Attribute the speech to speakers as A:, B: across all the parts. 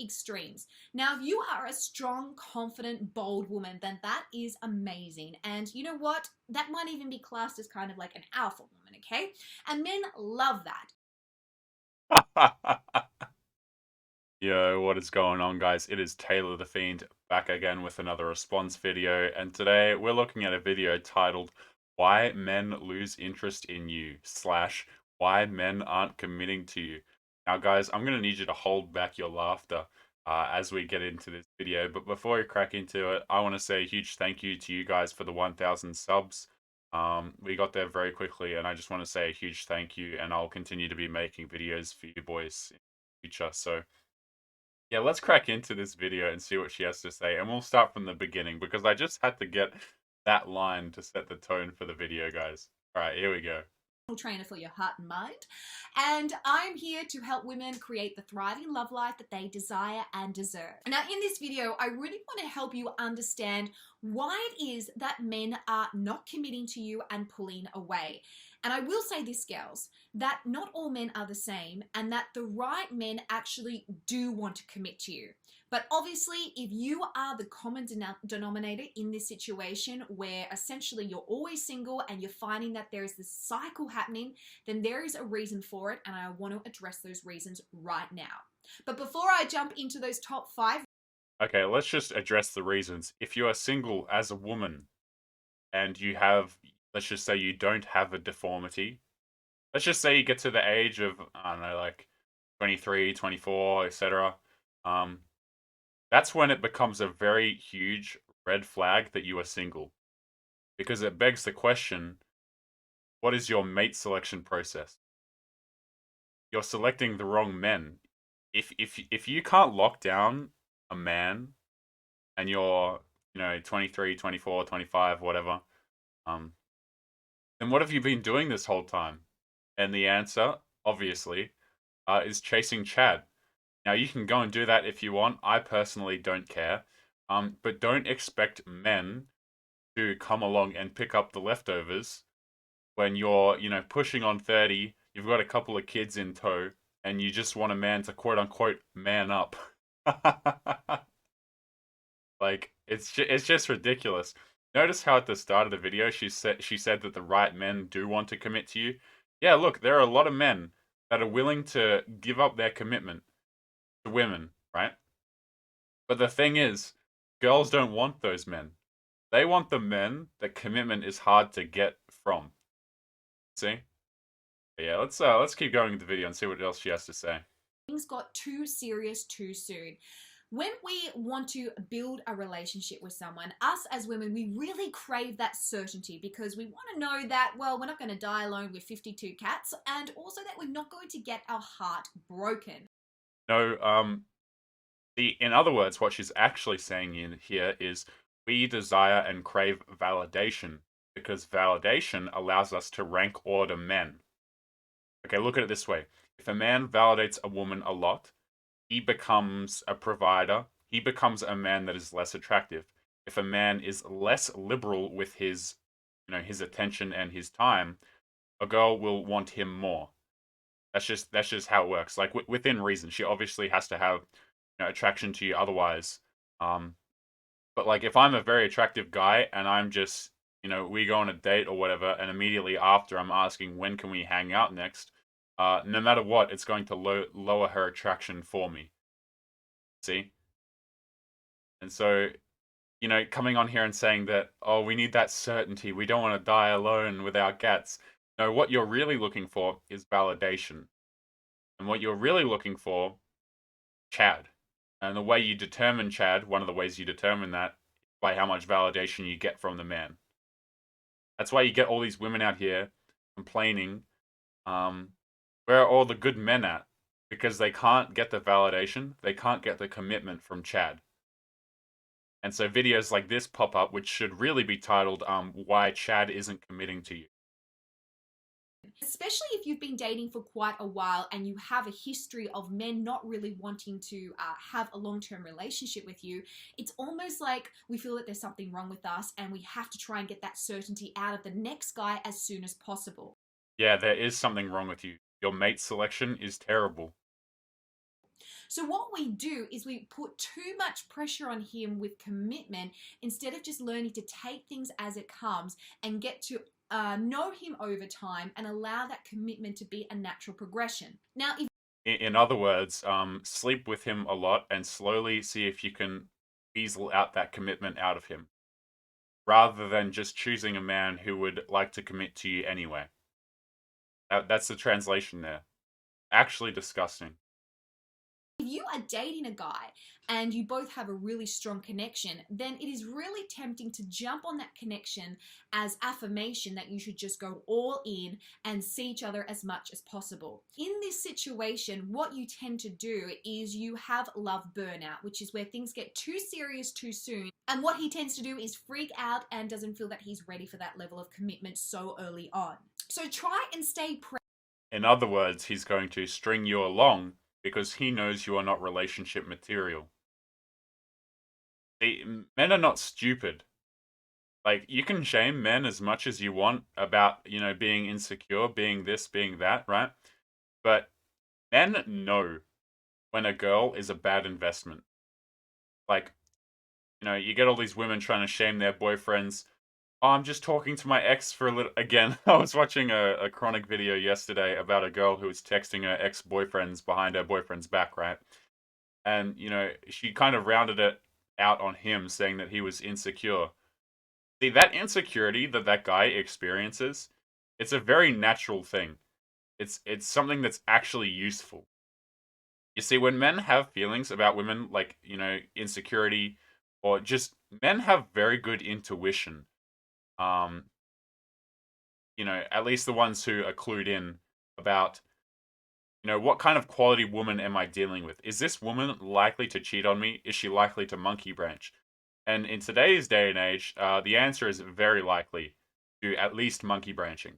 A: extremes. Now, if you are a strong, confident, bold woman, then that is amazing. And you know what? That might even be classed as kind of like an alpha woman, okay? And men love that.
B: Yo, what is going on, guys? It is Taylor the Fiend back again with another response video, and today we're looking at a video titled Why Men Lose Interest in You slash Why Men Aren't Committing to You. Now, guys, I'm going to need you to hold back your laughter as we get into this video, but before we crack into it, I want to say a huge thank you to you guys for the 1,000 subs. We got there very quickly, and I just want to say a huge thank you, and I'll continue to be making videos for you boys in the future, so yeah, let's crack into this video and see what she has to say. And we'll start from the beginning because I just had to get that line to set the tone for the video, guys. All right, here we go.
A: Trainer for your heart and mind, and I'm here to help women create the thriving love life that they desire and deserve. Now, in this video, I really want to help you understand why it is that men are not committing to you and pulling away. And I will say this, girls, that not all men are the same, and that the right men actually do want to commit to you. But obviously, if you are the common denominator in this situation where essentially you're always single and you're finding that there is this cycle happening, then there is a reason for it, and I want to address those reasons right now. But before I jump into those top 5...
B: Okay, let's just address the reasons. If you are single as a woman and you have, let's just say you don't have a deformity, let's just say you get to the age of, I don't know, like 23, 24, etc. That's when it becomes a very huge red flag that you are single. Because it begs the question, what is your mate selection process? You're selecting the wrong men. If you can't lock down a man and you're, 23, 24, 25, whatever, um, then what have you been doing this whole time? And the answer, obviously, is chasing Chad. Now, you can go and do that if you want. I personally don't care. But don't expect men to come along and pick up the leftovers when you're, pushing on 30, you've got a couple of kids in tow, and you just want a man to quote unquote man up. Like it's just ridiculous. Notice how at the start of the video she said that the right men do want to commit to you. Yeah, look, there are a lot of men that are willing to give up their commitment to women, right? But the thing is, girls don't want those men. They want the men that commitment is hard to get from. See? But yeah, let's keep going with the video and see what else she has to say.
A: Things got too serious too soon. When we want to build a relationship with someone, us as women, we really crave that certainty because we want to know that, well, we're not going to die alone with 52 cats, and also that we're not going to get our heart broken.
B: No, in other words, what she's actually saying in here is we desire and crave validation because validation allows us to rank order men. Okay, look at it this way. If a man validates a woman a lot, he becomes a provider. He becomes a man that is less attractive. If a man is less liberal with his, his attention and his time, a girl will want him more. That's just how it works. Like within reason, she obviously has to have, attraction to you. Otherwise, um, but like if I'm a very attractive guy and I'm just, we go on a date or whatever, and immediately after I'm asking when can we hang out next, no matter what, it's going to lower her attraction for me. See? And so, coming on here and saying that, oh, we need that certainty, we don't want to die alone with our cats. No, what you're really looking for is validation. And what you're really looking for, Chad. And the way you determine Chad, one of the ways you determine that, by how much validation you get from the man. That's why you get all these women out here complaining, where are all the good men at? Because they can't get the validation, they can't get the commitment from Chad. And so videos like this pop up, which should really be titled, Why Chad Isn't Committing to You.
A: Especially if you've been dating for quite a while and you have a history of men not really wanting to have a long-term relationship with you, it's almost like we feel that there's something wrong with us and we have to try and get that certainty out of the next guy as soon as possible.
B: Yeah, there is something wrong with you. Your mate selection is terrible.
A: So what we do is we put too much pressure on him with commitment instead of just learning to take things as it comes and get to know him over time and allow that commitment to be a natural progression. Now, if
B: In other words, sleep with him a lot and slowly see if you can weasel out that commitment out of him, rather than just choosing a man who would like to commit to you anyway. That's the translation there. Actually disgusting.
A: you are dating a guy and you both have a really strong connection, then it is really tempting to jump on that connection as affirmation that you should just go all in and see each other as much as possible. In this situation, what you tend to do is you have love burnout, which is where things get too serious too soon. And what he tends to do is freak out and doesn't feel that he's ready for that level of commitment so early on. So try and stay present.
B: In other words, he's going to string you along because he knows you are not relationship material. Men are not stupid. Like, you can shame men as much as you want about, being insecure, being this, being that, right? But men know when a girl is a bad investment. Like, you get all these women trying to shame their boyfriends. Oh, I'm just talking to my ex for a little. Again, I was watching a chronic video yesterday about a girl who was texting her ex-boyfriends behind her boyfriend's back, right? And, she kind of rounded it out on him, saying that he was insecure. See, that insecurity that guy experiences, it's a very natural thing. It's something that's actually useful. You see, when men have feelings about women, like, insecurity, or just men have very good intuition. Um, at least the ones who are clued in about, what kind of quality woman am I dealing with? Is this woman likely to cheat on me? Is she likely to monkey branch? And in today's day and age, the answer is very likely to at least monkey branching.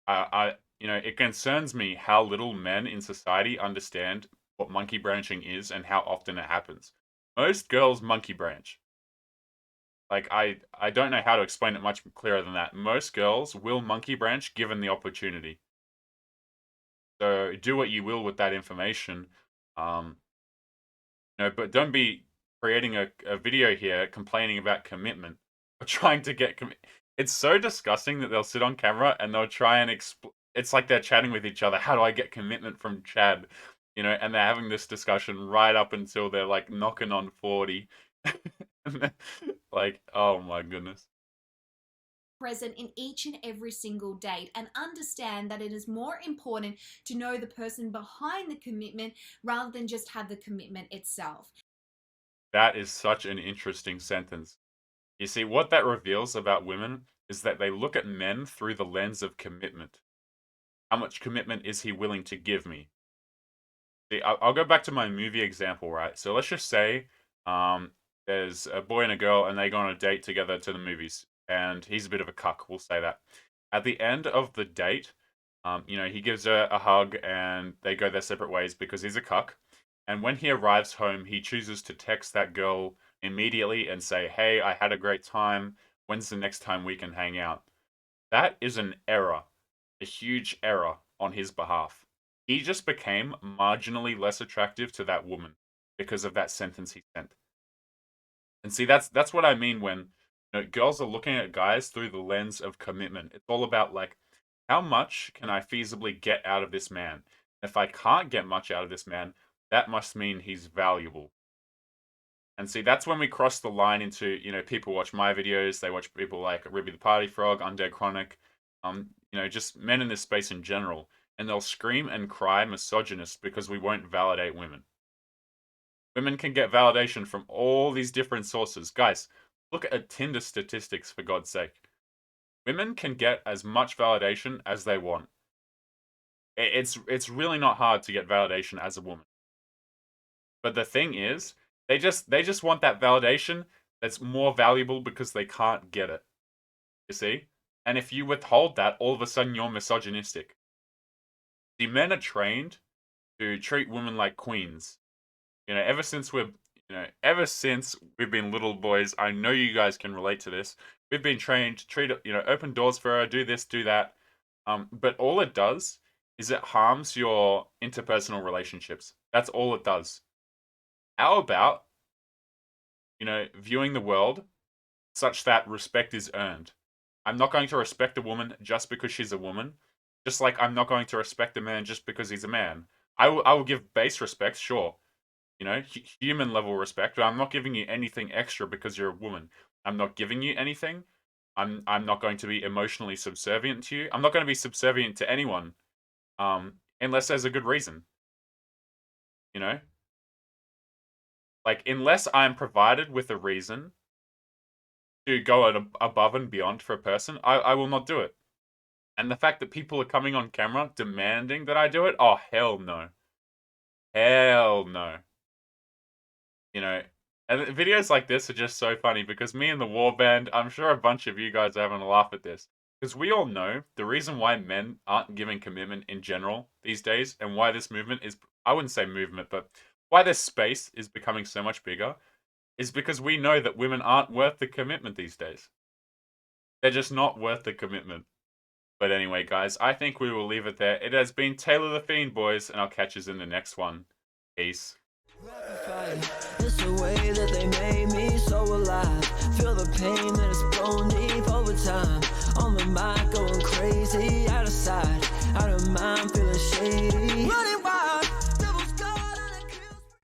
B: It concerns me how little men in society understand what monkey branching is and how often it happens. Most girls monkey branch. Like, I don't know how to explain it much clearer than that. Most girls will monkey branch given the opportunity. So do what you will with that information. Um, but don't be creating a video here complaining about commitment or trying to get It's so disgusting that they'll sit on camera and they'll try and it's like they're chatting with each other. How do I get commitment from Chad? And they're having this discussion right up until they're like knocking on 40. Like, oh my goodness.
A: Present in each and every single date and understand that it is more important to know the person behind the commitment rather than just have the commitment itself.
B: That is such an interesting sentence. You see, what that reveals about women is that they look at men through the lens of commitment. How much commitment is he willing to give me? See, I'll go back to my movie example, right? So let's just say there's a boy and a girl, and they go on a date together to the movies, and he's a bit of a cuck, we'll say that. At the end of the date, he gives her a hug, and they go their separate ways because he's a cuck. And when he arrives home, he chooses to text that girl immediately and say, "Hey, I had a great time. When's the next time we can hang out?" That is an error, a huge error on his behalf. He just became marginally less attractive to that woman because of that sentence he sent. And see, that's what I mean when girls are looking at guys through the lens of commitment. It's all about like, how much can I feasibly get out of this man? If I can't get much out of this man, that must mean he's valuable. And see, that's when we cross the line into, people watch my videos, they watch people like Ruby the Party Frog, Undead Chronic, just men in this space in general, and they'll scream and cry misogynist because we won't validate women. Women can get validation from all these different sources. Guys, look at Tinder statistics for God's sake. Women can get as much validation as they want. It's really not hard to get validation as a woman. But the thing is, they just want that validation that's more valuable because they can't get it. You see? And if you withhold that, all of a sudden you're misogynistic. The men are trained to treat women like queens. Ever since we've been little boys, I know you guys can relate to this. We've been trained to treat, open doors for her, do this, do that. But all it does is it harms your interpersonal relationships. That's all it does. How about, viewing the world such that respect is earned? I'm not going to respect a woman just because she's a woman, just like I'm not going to respect a man just because he's a man. I will give base respect, sure, human level respect, but I'm not giving you anything extra because you're a woman. I'm not giving you anything. I'm not going to be emotionally subservient to you. I'm not going to be subservient to anyone, unless there's a good reason. You know, like unless I'm provided with a reason to go above and beyond for a person, I will not do it. And the fact that people are coming on camera demanding that I do it, oh hell no, hell no. You know, and videos like this are just so funny because me and the Warband, I'm sure a bunch of you guys are having a laugh at this. Because we all know the reason why men aren't giving commitment in general these days and why this movement is, I wouldn't say movement, but why this space is becoming so much bigger is because we know that women aren't worth the commitment these days. They're just not worth the commitment. But anyway, guys, I think we will leave it there. It has been Taylor the Fiend, boys, and I'll catch you in the next one. Peace.
C: It's the way that they made me